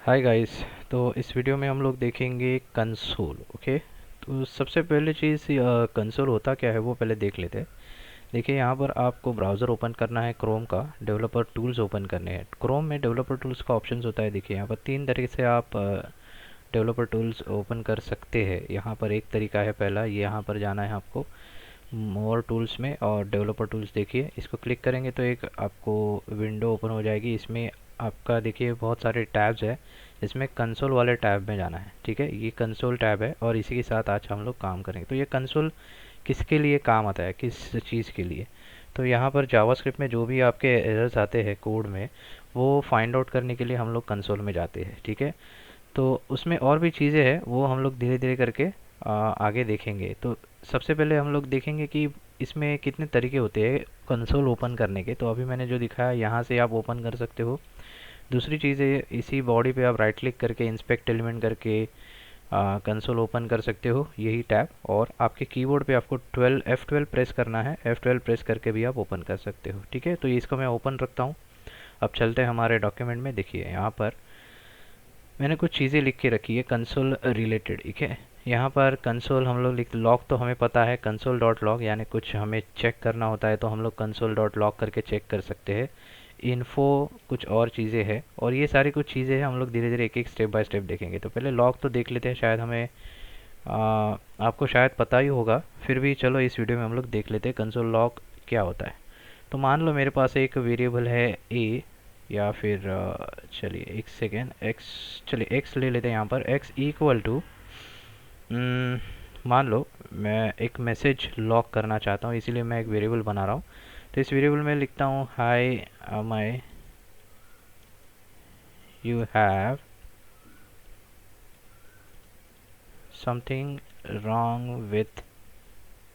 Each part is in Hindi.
Hi guys. तो इस वीडियो में हम लोग देखेंगे कंसोल। ओके, तो सबसे पहले चीज़ कंसोल होता क्या है वो पहले देख लेते हैं। देखिए, यहाँ पर आपको ब्राउज़र ओपन करना है, क्रोम का डेवलपर टूल्स ओपन करने हैं। क्रोम में डेवलपर टूल्स का ऑप्शंस होता है। देखिए, यहाँ पर तीन तरीके से आप डेवलपर टूल्स ओपन कर सकते हैं। यहाँ पर एक तरीका है, पहला ये यहाँ पर जाना है आपको मोर टूल्स में और डेवलपर टूल्स। देखिए, इसको क्लिक करेंगे तो एक आपको विंडो ओपन हो जाएगी। इसमें आपका देखिए बहुत सारे टैब्स है। इसमें कंसोल वाले टैब में जाना है। ठीक है, ये कंसोल टैब है और इसी के साथ आज हम लोग काम करेंगे। तो ये कंसोल किसके लिए काम आता है, किस चीज़ के लिए? तो यहाँ पर जावास्क्रिप्ट में जो भी आपके एरर्स आते हैं कोड में, वो फाइंड आउट करने के लिए हम लोग कंसोल में जाते हैं। ठीक है, तो उसमें और भी चीज़ें हैं, वो हम लोग धीरे धीरे करके आगे देखेंगे। तो सबसे पहले हम लोग देखेंगे कि इसमें कितने तरीके होते हैं कंसोल ओपन करने के। तो अभी मैंने जो दिखाया, यहाँ से आप ओपन कर सकते हो। दूसरी चीज़ है, इसी बॉडी पे आप राइट क्लिक करके इंस्पेक्ट एलिमेंट करके कंसोल ओपन कर सकते हो, यही टैब। और आपके कीबोर्ड पे आपको F12 प्रेस करना है। F12 प्रेस करके भी आप ओपन कर सकते हो। ठीक है, तो इसको मैं ओपन रखता हूँ। अब चलते हैं हमारे डॉक्यूमेंट में। देखिए, यहाँ पर मैंने कुछ चीज़ें लिख के रखी है कंसोल रिलेटेड। ठीक है, यहाँ पर कंसोल हम लोग लिख, लॉग तो हमें पता है कंसोल डॉट लॉग, यानी कुछ हमें चेक करना होता है तो हम लोग कंसोल डॉट लॉग करके चेक कर सकते हैं। इन्फो कुछ और चीज़ें हैं, और ये सारी कुछ चीज़ें हैं, हम लोग धीरे धीरे एक एक स्टेप बाय स्टेप देखेंगे। तो पहले लॉग तो देख लेते हैं, शायद हमें आपको शायद पता ही होगा, फिर भी चलो इस वीडियो में हम लोग देख लेते हैं कंसोल लॉग क्या होता है। तो मान लो मेरे पास एक वेरिएबल है ए, या फिर चलिए एक सेकेंड, एक्स, चलिए एक्स ले लेते हैं। यहाँ पर एक्स इक्वल टू, मान लो मैं एक मैसेज लॉग करना चाहता हूँ, इसीलिए मैं एक वेरिएबल बना रहा हूँ। तो इस वेरिएबल में लिखता हूँ high my you have something wrong with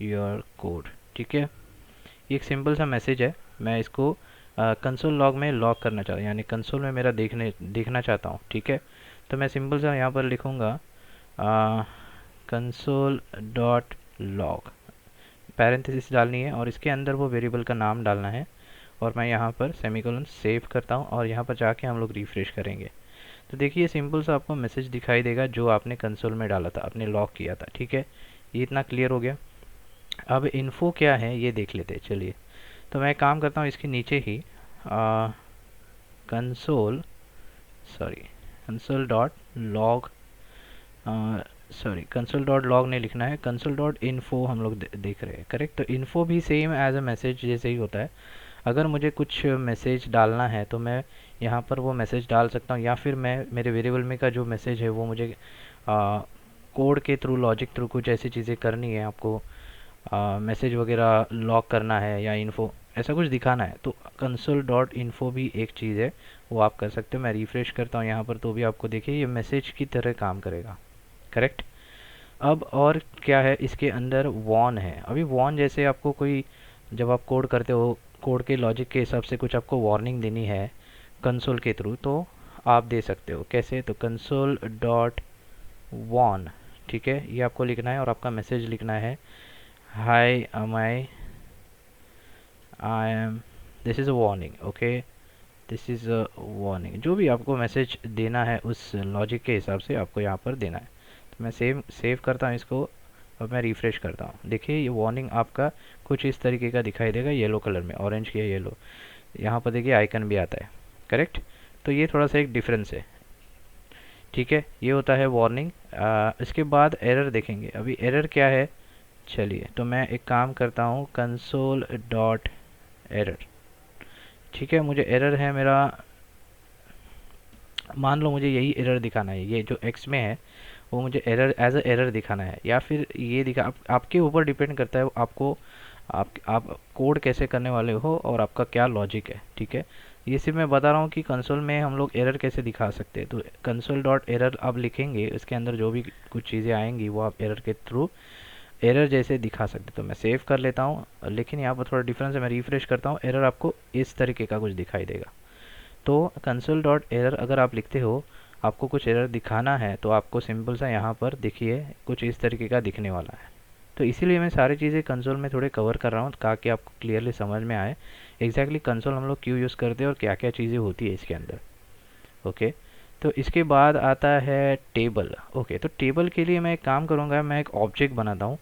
your code. ठीक है, ये एक सिंपल सा मैसेज है। मैं इसको कंसोल लॉग में लॉग करना चाहता हूँ, यानी कंसोल में मेरा देखना चाहता हूँ। ठीक है, तो मैं सिंपल सा यहाँ पर लिखूँगा कंसोल डॉट लॉग, पैरेंथेसिस डालनी है और इसके अंदर वो वेरिएबल का नाम डालना है। और मैं यहाँ पर सेमीकोलन सेव करता हूँ और यहाँ पर जाके हम लोग रिफ्रेश करेंगे। तो देखिए, सिंपल सा आपको मैसेज दिखाई देगा जो आपने कंसोल में डाला था, आपने लॉग किया था। ठीक है, ये इतना क्लियर हो गया। अब इन्फो क्या है ये देख लेते हैं। चलिए, तो मैं काम करता हूँ इसके नीचे ही console, sorry console dot log, sorry console dot log नहीं लिखना है, कंसोल डॉट इन्फो हम लोग देख रहे हैं। करेक्ट, तो इन्फो भी सेम एज अ मैसेज जैसे ही होता है। अगर मुझे कुछ मैसेज डालना है तो मैं यहाँ पर वो मैसेज डाल सकता हूँ, या फिर मैं मेरे वेरिएबल में का जो मैसेज है वो मुझे कोड के थ्रू, लॉजिक थ्रू कुछ ऐसी चीज़ें करनी है आपको, मैसेज वगैरह लॉक करना है या इन्फो ऐसा कुछ दिखाना है, तो कंसोल डॉट इन्फो भी एक चीज़ है, वो आप कर सकते हो। मैं रिफ्रेश करता हूँ यहाँ पर तो भी आपको देखिए ये मैसेज की तरह काम करेगा। करेक्ट। अब और क्या है, इसके अंदर वॉन है। अभी वॉन जैसे आपको कोई, जब आप कोड करते हो, कोड के लॉजिक के हिसाब से कुछ आपको वार्निंग देनी है कंसोल के थ्रू, तो आप दे सकते हो। कैसे? तो कंसोल डॉट वॉन, ठीक है, ये आपको लिखना है और आपका मैसेज लिखना है high I am, this is a warning. Okay, this is a warning. जो भी आपको मैसेज देना है उस लॉजिक के हिसाब से आपको यहाँ पर देना है। तो मैं सेव करता हूँ इसको और मैं रिफ़्रेश करता हूँ। देखिए, ये वार्निंग आपका कुछ इस तरीके का दिखाई देगा, येलो कलर में, ऑरेंज की येलो। यहाँ पर देखिए आइकन भी आता है। करेक्ट, तो ये थोड़ा सा एक डिफरेंस है। ठीक है, ये होता है वार्निंग। इसके बाद एरर देखेंगे। अभी एरर क्या है, चलिए, तो मैं एक काम करता हूँ कंसोल डॉट एरर। ठीक है, मुझे एरर है मेरा, मान लो मुझे यही एरर दिखाना है, ये जो एक्स में है वो मुझे एरर एज अ एरर दिखाना है, या फिर ये आपके ऊपर डिपेंड करता है आपको, आप कोड कैसे करने वाले हो और आपका क्या लॉजिक है। ठीक है, ये सिर्फ मैं बता रहा हूँ कि कंसोल में हम लोग एरर कैसे दिखा सकते हैं। तो कंसोल डॉट एरर आप लिखेंगे, इसके अंदर जो भी कुछ चीज़ें आएंगी वो आप एरर के थ्रू एरर जैसे दिखा सकते। तो मैं सेव कर लेता हूँ, लेकिन यहाँ पर थोड़ा डिफरेंस है। मैं रिफ्रेश करता हूँ, एरर आपको इस तरीके का कुछ दिखाई देगा। तो कंसोल डॉट एरर अगर आप लिखते हो, आपको कुछ एरर दिखाना है, तो आपको सिंपल सा यहाँ पर देखिए कुछ इस तरीके का दिखने वाला है। तो इसीलिए मैं सारी चीज़ें कंसोल में थोड़े कवर कर रहा हूँ ताकि आपको क्लियरली समझ में आए एग्जैक्टली कंसोल हम लोग क्यों यूज़ करते हैं और क्या क्या चीज़ें होती है इसके अंदर। ओके, तो इसके बाद आता है टेबल। ओके, तो टेबल के लिए मैं एक काम करूँगा, मैं एक ऑब्जेक्ट बनाता हूँ।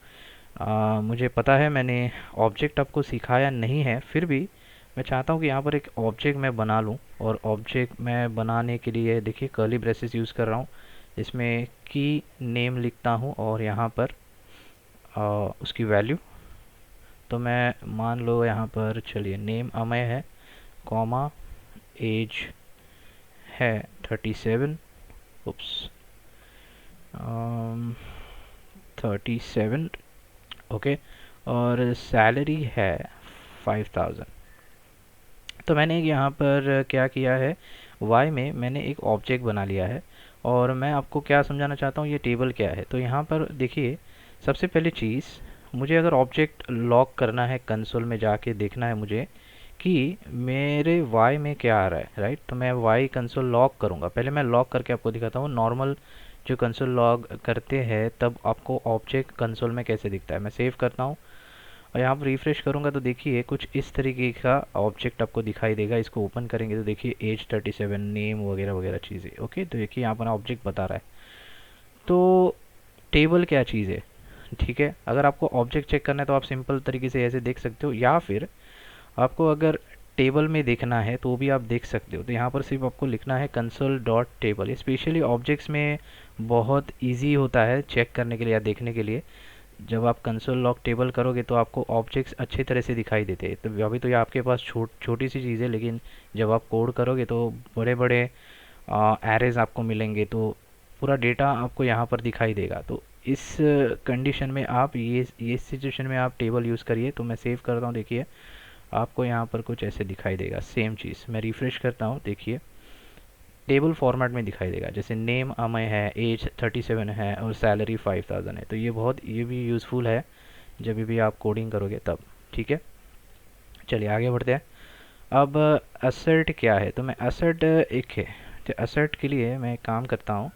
मुझे पता है मैंने ऑब्जेक्ट आपको सिखाया नहीं है, फिर भी मैं चाहता हूँ कि यहाँ पर एक ऑब्जेक्ट मैं बना लूँ। और ऑब्जेक्ट मैं बनाने के लिए देखिए कर्ली ब्रेसेस यूज़ कर रहा हूँ। इसमें की नेम लिखता हूँ और यहाँ पर उसकी वैल्यू, तो मैं मान लो यहाँ पर चलिए नेम अमय है, कॉमा एज है 37, उप्स 37, ओके, और सैलरी है 5000। तो मैंने यहाँ पर क्या किया है, वाई में मैंने एक ऑब्जेक्ट बना लिया है। और मैं आपको क्या समझाना चाहता हूँ, ये टेबल क्या है। तो यहाँ पर देखिए सबसे पहली चीज़, मुझे अगर ऑब्जेक्ट लॉक करना है, कंसोल में जाके देखना है मुझे कि मेरे वाई में क्या आ रहा है, राइट। तो मैं वाई कंसोल लॉक करूँगा। पहले मैं लॉक करके आपको दिखाता हूँ नॉर्मल जो कंसोल लॉग करते हैं तब आपको ऑब्जेक्ट कंसोल में कैसे दिखता है। मैं सेव करता हूँ और यहाँ पर रिफ्रेश करूँगा तो देखिए कुछ इस तरीके का ऑब्जेक्ट आपको दिखाई देगा। इसको ओपन करेंगे तो देखिए एज 37, नेम वगैरह वगैरह चीज़ें। ओके, तो देखिए यहाँ पर ऑब्जेक्ट बता रहा है। तो टेबल क्या चीज़ है, ठीक है। अगर आपको ऑब्जेक्ट चेक करना है तो आप सिंपल तरीके से ऐसे देख सकते हो, या फिर आपको अगर टेबल में देखना है तो भी आप देख सकते हो। तो यहाँ पर सिर्फ आपको लिखना है console dot table. Specially objects में बहुत इजी होता है चेक करने के लिए या देखने के लिए। जब आप कंसोल लॉक टेबल करोगे तो आपको ऑब्जेक्ट्स अच्छे तरह से दिखाई देते हैं। तो अभी तो ये आपके पास छोटी सी चीज़ है, लेकिन जब आप कोड करोगे तो बड़े बड़े एरेज आपको मिलेंगे, तो पूरा डेटा आपको यहाँ पर दिखाई देगा। तो इस कंडीशन में आप ये सिचुएशन में आप टेबल यूज़ करिए। तो मैं सेव करता हूँ, देखिए आपको यहाँ पर कुछ ऐसे दिखाई देगा। सेम चीज़ मैं रिफ़्रेश करता हूँ, देखिए टेबल फॉर्मेट में दिखाई देगा। जैसे नेम अमय है, एज 37 है और सैलरी 5000 है। तो ये भी यूज़फुल है जब भी आप कोडिंग करोगे तब, ठीक है। चलिए आगे बढ़ते हैं। अब असर्ट क्या है, तो मैं असर्ट एक है, तो असर्ट के लिए मैं एक काम करता हूँ।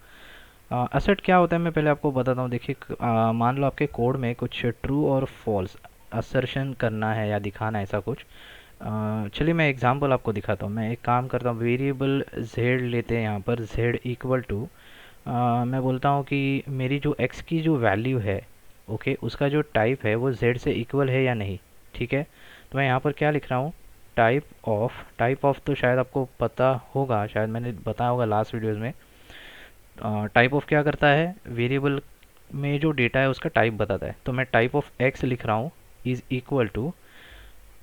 असर्ट क्या होता है मैं पहले आपको बताता हूँ। देखिए मान लो आपके कोड में कुछ ट्रू और फॉल्स असर्शन करना है या दिखाना है ऐसा कुछ। चलिए मैं एग्जांपल आपको दिखाता हूँ। मैं एक काम करता हूँ, वेरिएबल जेड लेते हैं। यहाँ पर जेड इक्वल टू, मैं बोलता हूँ कि मेरी जो एक्स की जो वैल्यू है, ओके, उसका जो टाइप है वो जेड से इक्वल है या नहीं, ठीक है। तो मैं यहाँ पर क्या लिख रहा हूँ, टाइप ऑफ तो शायद आपको पता होगा, शायद मैंने बताया होगा लास्ट वीडियोज़ में। टाइप ऑफ क्या करता है, वेरिएबल में जो डेटा है उसका टाइप बताता है। तो मैं टाइप ऑफ एक्स लिख रहा हूँ इज़ इक्वल टू,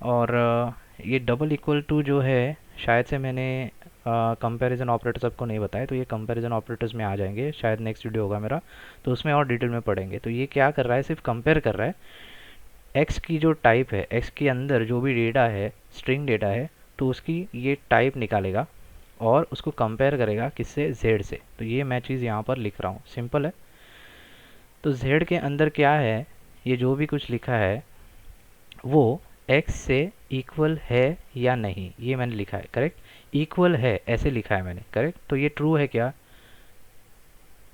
और ये डबल इक्वल टू जो है शायद से मैंने कंपैरिजन ऑपरेटर्स आपको नहीं बताया, तो ये कंपैरिजन ऑपरेटर्स में आ जाएंगे, शायद नेक्स्ट वीडियो होगा मेरा तो उसमें और डिटेल में पढ़ेंगे। तो ये क्या कर रहा है, सिर्फ कंपेयर कर रहा है एक्स की जो टाइप है, एक्स के अंदर जो भी डेटा है, स्ट्रिंग डेटा है, तो उसकी ये टाइप निकालेगा और उसको कंपेयर करेगा किससे, जेड से। तो ये मैं चीज़ यहाँ पर लिख रहा हूँ, सिंपल है। तो जेड के अंदर क्या है, ये जो भी कुछ लिखा है वो x से इक्वल है या नहीं, ये मैंने लिखा है, करेक्ट। इक्वल है ऐसे लिखा है मैंने, करेक्ट। तो ये ट्रू है क्या,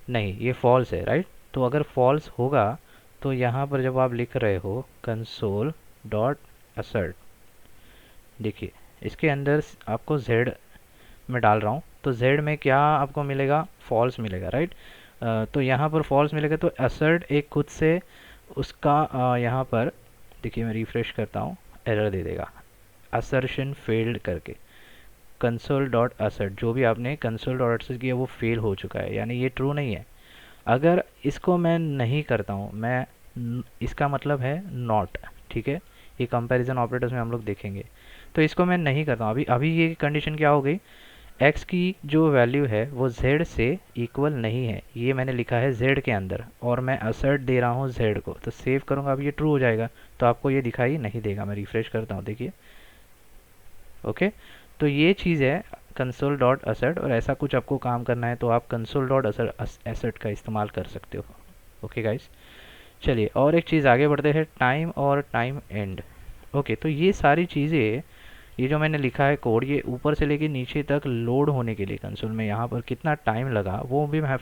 नहीं, ये फॉल्स है, राइट। तो अगर फॉल्स होगा तो यहाँ पर जब आप लिख रहे हो कंसोल डॉट असर्ट, देखिए इसके अंदर आपको z में डाल रहा हूँ, तो z में क्या आपको मिलेगा, फॉल्स मिलेगा, राइट। तो यहाँ पर फॉल्स मिलेगा तो असर्ट एक खुद से उसका यहाँ पर देखिए मैं रिफ़्रेश करता हूँ, एरर दे देगा असर्शन फेल्ड करके। कंसोल डॉट असर्ट, जो भी आपने कंसोल डॉट असर्ट किया वो फेल हो चुका है, यानी ये ट्रू नहीं है। अगर इसको मैं नहीं करता हूँ, इसका मतलब है नॉट, ठीक है। ये कंपैरिजन ऑपरेटर्स में हम लोग देखेंगे। तो इसको मैं नहीं करता हूँ अभी। अभी ये कंडीशन क्या हो गई, x की जो वैल्यू है वो z से इक्वल नहीं है, ये मैंने लिखा है z के अंदर, और मैं असर्ट दे रहा हूँ z को। तो सेव करूँगा, अब ये ट्रू हो जाएगा, तो आपको ये दिखाई नहीं देगा। मैं रिफ़्रेश करता हूँ, देखिए, ओके। तो ये चीज़ है कंसोल डॉट असर्ट, और ऐसा कुछ आपको काम करना है तो आप कंसोल डॉट असर्ट का इस्तेमाल कर सकते हो। ओके गाइस, चलिए और एक चीज़ आगे बढ़ते हैं, टाइम और टाइम एंड। ओके, तो ये सारी चीज़ें, ये जो मैंने लिखा है कोड, ये ऊपर से लेके नीचे तक लोड होने के लिए कंसोल में यहाँ पर कितना टाइम लगा वो भी मैं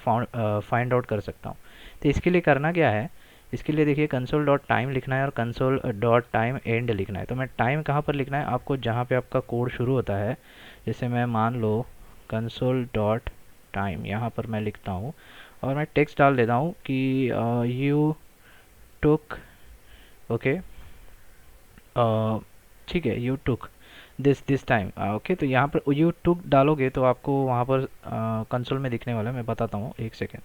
फाइंड आउट कर सकता हूँ। तो इसके लिए करना क्या है, इसके लिए देखिए कंसोल डॉट टाइम लिखना है और कंसोल डॉट टाइम एंड लिखना है। तो मैं टाइम कहाँ पर लिखना है, आपको जहाँ पे आपका कोड शुरू होता है, जैसे मैं मान लो कंसोल डॉट टाइम यहाँ पर मैं लिखता हूँ और मैं टेक्स्ट डाल देता हूँ कि यू टुक, ओके, ठीक है, you took this time, okay. तो यहाँ पर यू टुक डालोगे तो आपको वहाँ पर कंसोल में दिखने वाला है। मैं बताता हूँ, एक सेकेंड।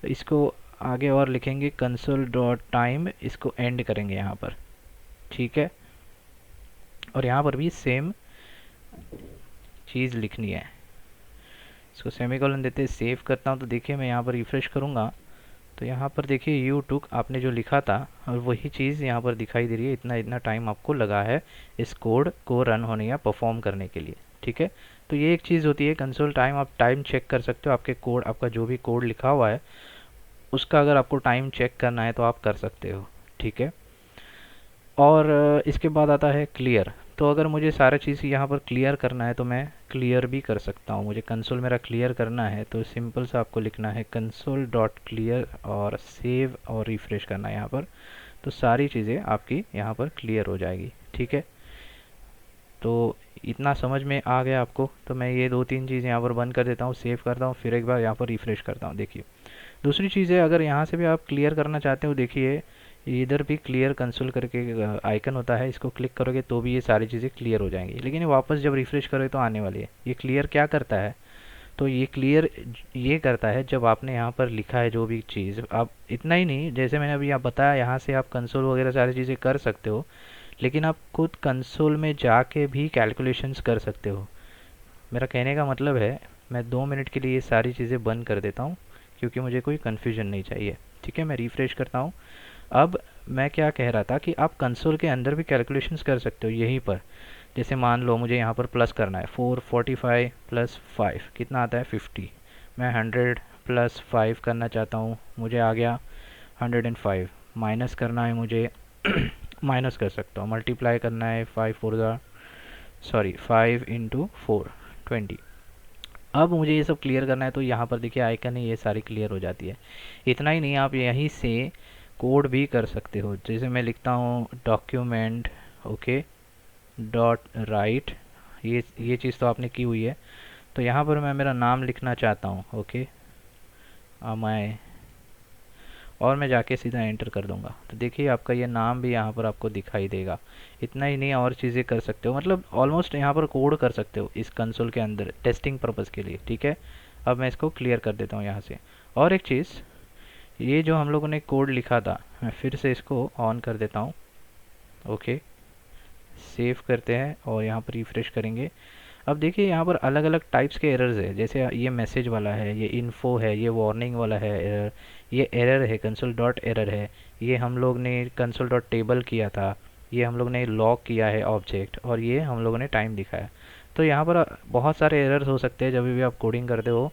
तो इसको आगे और लिखेंगे कंसोल डॉट टाइम, इसको एंड करेंगे यहाँ पर, ठीक है। और यहाँ पर भी सेम चीज़ लिखनी है, इसको सेमीकोलन देते सेव करता हूँ। तो देखिए मैं यहाँ पर रिफ्रेश करूँगा तो यहाँ पर देखिए यू टुक आपने जो लिखा था और वही चीज़ यहाँ पर दिखाई दे रही है। इतना इतना टाइम आपको लगा है इस कोड को रन होने या परफॉर्म करने के लिए, ठीक है। तो ये एक चीज़ होती है कंसोल टाइम। आप टाइम चेक कर सकते हो, आपके कोड, आपका जो भी कोड लिखा हुआ है उसका अगर आपको टाइम चेक करना है तो आप कर सकते हो, ठीक है। और इसके बाद आता है क्लियर। तो अगर मुझे सारा चीज़ यहाँ पर क्लियर करना है तो मैं क्लियर भी कर सकता हूँ। मुझे कंसोल मेरा क्लियर करना है तो सिंपल सा आपको लिखना है कंसोल डॉट क्लियर और सेव और रिफ्रेश करना है यहाँ पर। तो सारी चीज़ें आपकी यहाँ पर क्लियर हो जाएगी, ठीक है। तो इतना समझ में आ गया आपको। तो मैं ये 2-3 चीज़ यहाँ पर बंद कर देता हूँ, सेव करता हूँ, फिर एक बार यहाँ पर रिफ्रेश करता हूँ। देखिए दूसरी चीज़ है, अगर यहाँ से भी आप क्लियर करना चाहते हो, देखिए इधर भी क्लियर कंसोल करके आइकन होता है, इसको क्लिक करोगे तो भी ये सारी चीज़ें क्लियर हो जाएंगी। लेकिन ये वापस जब रिफ्रेश करोगे तो आने वाली है। ये क्लियर क्या करता है, तो ये क्लियर ये करता है जब आपने यहाँ पर लिखा है जो भी चीज़, आप इतना ही नहीं, जैसे मैंने अभी आप बताया यहाँ से आप कंसोल वगैरह सारी चीज़ें कर सकते हो, लेकिन आप खुद कंसोल में जाके भी कैलकुलेशंस कर सकते हो। मेरा कहने का मतलब है, मैं 2 मिनट के लिए ये सारी चीज़ें बंद कर देता हूँ क्योंकि मुझे कोई कन्फ्यूजन नहीं चाहिए, ठीक है। मैं रिफ्रेश करता हूँ। अब मैं क्या कह रहा था कि आप कंसोल के अंदर भी कैलकुलेशंस कर सकते हो यहीं पर। जैसे मान लो मुझे यहाँ पर प्लस करना है, 445 प्लस 5 कितना आता है 50। मैं 100 प्लस 5 करना चाहता हूँ, मुझे आ गया 105। माइनस करना है मुझे माइनस कर सकता हूँ। मल्टीप्लाई करना है 5 इंटू 4 20। अब मुझे ये सब क्लियर करना है तो यहाँ पर देखिए आइकन है, ये सारी क्लियर हो जाती है। इतना ही नहीं, आप यहीं से कोड भी कर सकते हो। जैसे मैं लिखता हूँ डॉक्यूमेंट, ओके, डॉट राइट, ये चीज़ तो आपने की हुई है। तो यहाँ पर मैं मेरा नाम लिखना चाहता हूँ, ओके, अमय, और मैं जाके सीधा एंटर कर दूंगा। तो देखिए आपका ये नाम भी यहाँ पर आपको दिखाई देगा। इतना ही नहीं, और चीज़ें कर सकते हो, मतलब ऑलमोस्ट यहाँ पर कोड कर सकते हो इस कंसोल के अंदर टेस्टिंग पर्पज़ के लिए, ठीक है। अब मैं इसको क्लियर कर देता हूँ यहाँ से। और एक चीज़, ये जो हम लोगों ने कोड लिखा था, मैं फिर से इसको ऑन कर देता हूँ, ओके, सेव करते हैं और यहाँ पर रिफ्रेश करेंगे। अब देखिए यहाँ पर अलग अलग टाइप्स के एरर्स है। जैसे ये मैसेज वाला है, ये इन्फो है, ये वार्निंग वाला है एरर, ये एरर है, कंसोल डॉट एरर है, ये हम लोग ने कंसोल डॉट टेबल किया था, ये हम लोग ने लॉक किया है ऑब्जेक्ट, और ये हम लोगों ने टाइम दिखाया। तो यहाँ पर बहुत सारे एरर्स हो सकते हैं जब भी आप कोडिंग करते हो।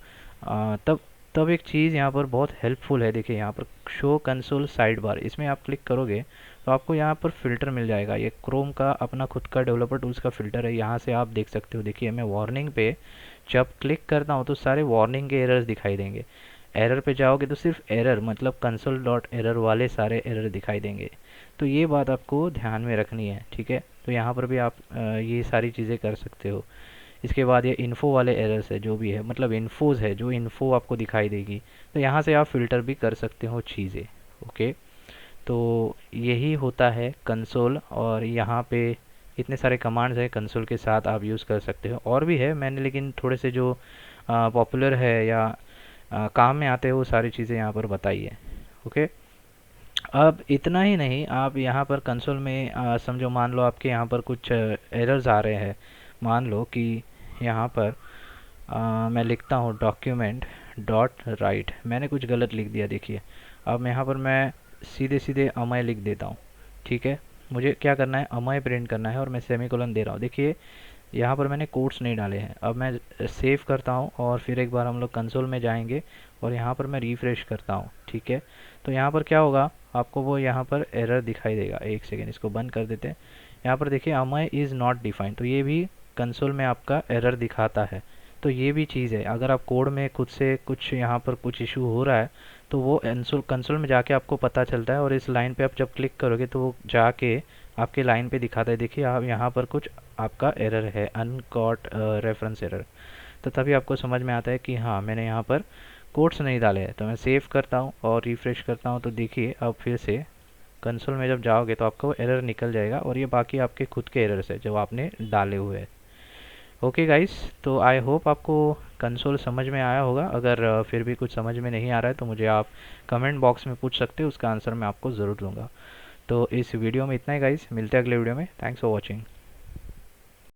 तब तब एक चीज़ यहाँ पर बहुत हेल्पफुल है। देखिए यहाँ पर शो कंसोल साइड बार, इसमें आप क्लिक करोगे तो आपको यहाँ पर फ़िल्टर मिल जाएगा। ये क्रोम का अपना खुद का डेवलपर टूल्स का फ़िल्टर है, यहाँ से आप देख सकते हो। देखिए मैं वार्निंग पे जब क्लिक करता हूँ तो सारे वार्निंग के एरर्स दिखाई देंगे। एरर पे जाओगे तो सिर्फ एरर, मतलब कंसोल डॉट एरर वाले सारे एरर दिखाई देंगे। तो ये बात आपको ध्यान में रखनी है, ठीक है। तो यहाँ पर भी आप ये सारी चीज़ें कर सकते हो। इसके बाद ये इन्फो वाले एरर्स है, जो भी है, मतलब इन्फोज है, जो इन्फो आपको दिखाई देगी, तो यहाँ से आप फ़िल्टर भी कर सकते हो चीज़ें, ओके। तो यही होता है कंसोल, और यहाँ पे इतने सारे कमांड्स हैं कंसोल के साथ आप यूज़ कर सकते हो। और भी है मैंने, लेकिन थोड़े से जो पॉपुलर है या काम में आते हैं वो सारी चीज़ें यहाँ पर बताई है, ओके। अब इतना ही नहीं, आप यहाँ पर कंसोल में समझो, मान लो आपके यहाँ पर कुछ एरर्स आ रहे हैं। मान लो कि यहाँ पर मैं लिखता हूँ डॉक्यूमेंट डॉट राइट, मैंने कुछ गलत लिख दिया, देखिए। अब यहाँ पर मैं सीधे सीधे अमय लिख देता हूँ, ठीक है। मुझे क्या करना है, अमय प्रिंट करना है, और मैं सेमीकोलन दे रहा हूँ। देखिए यहाँ पर मैंने कोट्स नहीं डाले हैं। अब मैं सेव करता हूँ और फिर एक बार हम लोग कंसोल में जाएंगे और यहाँ पर मैं रिफ्रेश करता हूँ, ठीक है। तो यहाँ पर क्या होगा, आपको वो यहाँ पर एरर दिखाई देगा। एक सेकेंड, इसको बंद कर देते हैं। यहाँ पर देखिए अमय इज़ नॉट डिफाइंड, तो ये भी कंसोल में आपका एरर दिखाता है। तो ये भी चीज़ है, अगर आप कोड में खुद से कुछ यहाँ पर कुछ इशू हो रहा है तो वो कंसोल में जाके आपको पता चलता है, और इस लाइन पे आप जब क्लिक करोगे तो वो जाके आपके लाइन पे दिखाता है। देखिए आप यहाँ पर कुछ आपका एरर है, अनकॉट रेफरेंस एरर। तो तभी आपको समझ में आता है कि हाँ मैंने यहाँ पर कोड्स नहीं डाले हैं। तो मैं सेव करता हूँ और रिफ़्रेश करता हूँ, तो देखिए अब फिर से कंसोल में जब जाओगे तो आपको एरर निकल जाएगा, और ये बाकी आपके खुद के एरर्स है जो आपने डाले हुए हैं। ओके गाइस, तो आई होप आपको कंसोल समझ में आया होगा। अगर फिर भी कुछ समझ में नहीं आ रहा है तो मुझे आप कमेंट बॉक्स में पूछ सकते हो, उसका आंसर मैं आपको ज़रूर दूंगा। तो इस वीडियो में इतना ही गाइस, मिलते हैं अगले वीडियो में। Thanks for watching.